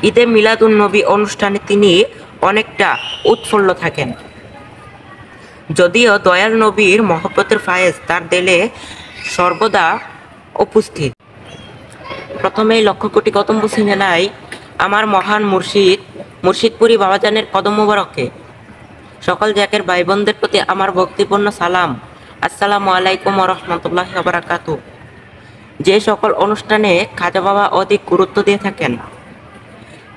ঈদে মিলাদুন্নবী অনুষ্ঠানে তিনি অনেকটা উৎফুল্ল থাকেন। যদিও দয়াল নবীর মহব্বতের ফায়েজ তার দিলে সর্বদা উপস্থিত। প্রথমেই লক্ষ কোটি কদম বুঝে নেলাই আমার মহান মুর্শিদপুরি বাবাজানের কদম মোবারকে। সকল জাকের ভাই বোনদের প্রতি আমার ভক্তিপূর্ণ সালাম। আসসালামু আলাইকুম ওয়া রাহমাতুল্লাহি ওয়া বারাকাতুহু। যে সকল অনুষ্ঠানে খাজা বাবা অধিক গুরুত্ব দিয়ে থাকেন,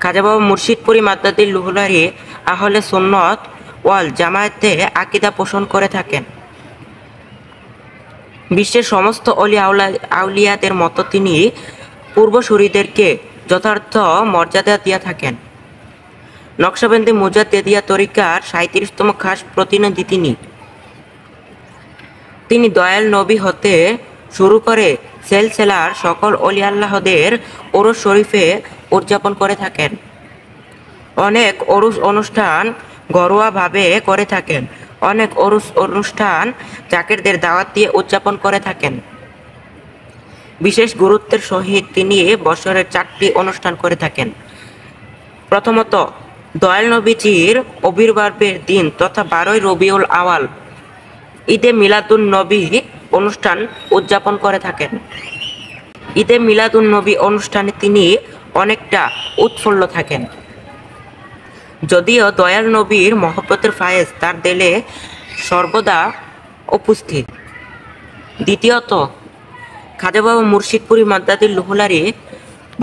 খাজা বাবা মুর্শিদপুরি মাদ্দাদিল লুহুলারি আহলে সুন্নত ওয়াল জামায়াতে আকীদা পোষণ করে থাকেন। বিশ্বের সমস্ত আউলিয়াদের মতো তিনি পূর্বসূরীদেরকে যথার্থ মর্যাদা দিয়ে থাকেন। নকশবন্দি মুজাদ্দেদিয়া তরিকার ৩৭তম খাস প্রতিনিধি তিনি দয়াল নবী হতে শুরু করে সেলসেলার সকল অলি আল্লাহদের ওরস শরীফে উদযাপন করে থাকেন। অনেক ওরস অনুষ্ঠান ঘরোয়াভাবে করে থাকেন, অনেক ওরস অনুষ্ঠান জাকেরদের দাওয়াত দিয়ে উদযাপন করে থাকেন। বিশেষ গুরুত্বের সহিত তিনি বছরের 4টি অনুষ্ঠান করে থাকেন। প্রথমত, দয়াল নবীজির আবির্ভাবের দিন তথা 12ই রবিউল আওয়াল ঈদে মিলাদুন্নবী অনুষ্ঠান উদযাপন করে থাকেন। ঈদে মিলাদুন্নবী অনুষ্ঠানে তিনি অনেকটা উৎফুল্ল থাকেন। যদিও দয়াল নবীর মহব্বতের ফায়েজ তার দিলে সর্বদা উপস্থিত। দ্বিতীয়ত, খাজা বাবা মুর্শিদপুরি মাদ্দাদিল লুহুলারি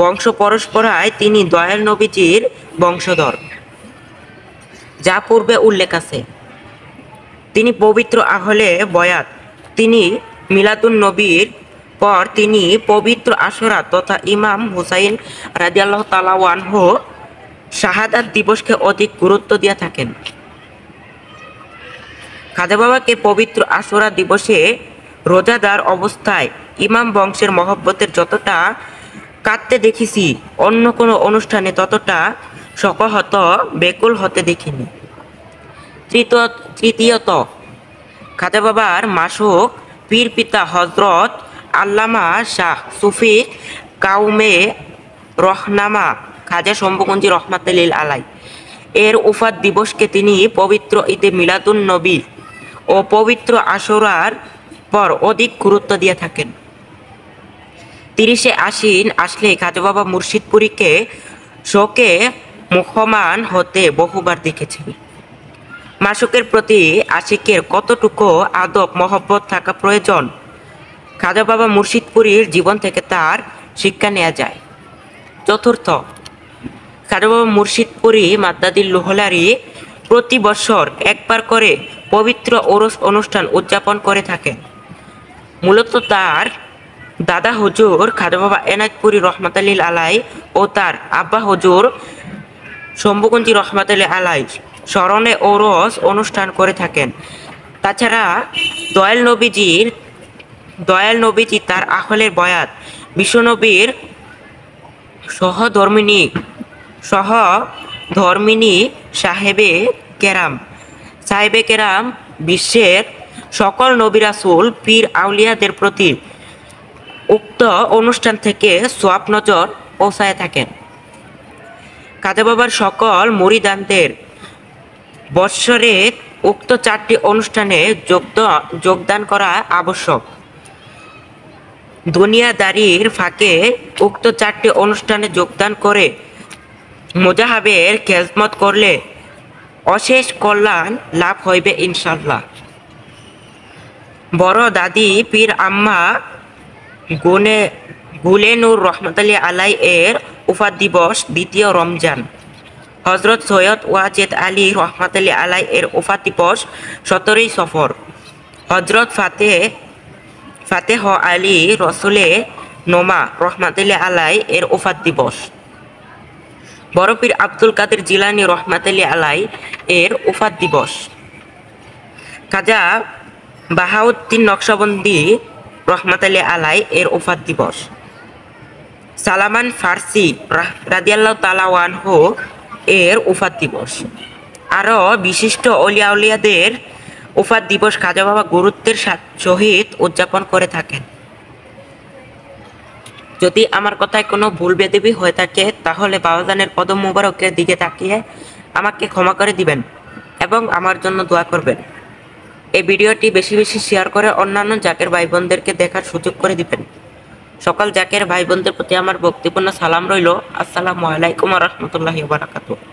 বংশ পরম্পরায় তিনি দয়াল নবীজির বংশধর, যা পূর্বে উল্লেখ আছে। তিনি পবিত্র আহলে বয়াত। তিনি মিলাদুন নবীর পর তিনি পবিত্র আশুরা তথা ইমাম হুসাইন রাদিয়াল্লাহু তাআলা আনহু শাহাদাত দিবসকে অধিক গুরুত্ব দিয়ে থাকেন। খাজা বাবাকে পবিত্র আশুরা দিবসে রোজাদার অবস্থায় ইমাম বংশের মহব্বতের যতটা কাঁদতে দেখেছি, অন্য কোনো অনুষ্ঠানে ততটা শোকাহত বেকুল হতে দেখিনি। তৃতীয়ত, খাজা বাবার মাসুক পীর পিতা হজরত আল্লামা শাহ সুফি কাউমে রহনামা খাজা শম্ভুগঞ্জি রহমাতুল্লাহ আলাই এর উফাত দিবসকে তিনি পবিত্র ঈদে মিলাদুন নবী ও পবিত্র আশুরার পর অধিক গুরুত্ব দিয়ে থাকেন। 30শে আশ্বিন আসলে খাজা বাবা মুর্শিদপুরীকে শোকে মুখমান হতে বহুবার দেখেছেন। মাসুকের প্রতি আশিকের কতটুকু আদব মহব্বত থাকা প্রয়োজন, খাজা বাবা মুর্শিদপুরীর জীবন থেকে তার শিক্ষা নেওয়া যায়। চতুর্থ, খাজা বাবা মুর্শিদপুরি মাদ্দাদিল লুহুলারি প্রতি বছর একবার করে পবিত্র ওরস অনুষ্ঠান উদযাপন করে থাকেন। মূলত তার দাদা হুজুর খাজা বাবা এনায়েতপুরী রহমাতুল্লাহ আলাই ও তার আব্বা হুজুর শম্ভুগঞ্জি রহমাতুল্লাহ আলাই স্মরণে ওরস অনুষ্ঠান করে থাকেন। তাছাড়া দয়াল নবীজি তার আহলের বয়াত বিশ্বনবীর সহধর্মিনী সাহেবে কেরাম বিশ্বের সকল নবী রাসূল পীর আউলিয়াদের প্রতি উক্ত অনুষ্ঠান থেকে সোয়াব নজর পৌঁছায় থাকেন। খাজা বাবার সকল মুরিদানদের বৎসরে উক্ত 4টি অনুষ্ঠানে যোগদান করা আবশ্যক। দুনিয়াদারির ফাঁকে উক্ত 4টি অনুষ্ঠানে যোগদান করে মুজাহাবের খেজমত করলে অশেষ কল্যাণ লাভ হইবে ইনশাআল্লাহ। বড় দাদি পীর আম্মা গুলেনুর রহমাতুল্লাহ আলাই এর উফাত দিবস 2য় রমজান। হজরত সৈয়দ ওয়াজেদ আলী রহমাতুল্লাহ আলাই এর উফাত দিবস 17ই সফর। হজরত ফাতেহ আলী রসুলে নোমা রহমাতুল্লাহ আলাই এর উফাত দিবস। বড় পীর আব্দুল কাদের জিলানী রহমাতুল্লাহ আলাই এর উফাত দিবস। খাজা বাহাউদ্দিন নকশবন্দি রহমাতুল্লাহ আলাই এর উফাত দিবস। সালামান ফার্সি রাদিয়াল্লাহু তাআলা আনহু এর উফাত দিবস। আরও বিশিষ্ট আউলিয়াদের উফাত দিবস খাজা বাবা গুরুত্বের সহিত উদযাপন করে থাকেন। যদি আমার কথায় কোনো ভুল বেদিবি হয়ে থাকে তাহলে বাবাজানের কদম মুবারকের দিকে তাকিয়ে আমাকে ক্ষমা করে দিবেন এবং আমার জন্য দোয়া করবেন। এই ভিডিওটি বেশি বেশি শেয়ার করে অন্যান্য জাকের ভাই বোনদেরকে দেখার সুযোগ করে দিবেন। সকল জাকের ভাই বোনদের প্রতি আমার ভক্তিপূর্ণ সালাম রইল। আসসালামু আলাইকুম ওয়া রাহমাতুল্লাহি ওয়া বারাকাতুহু।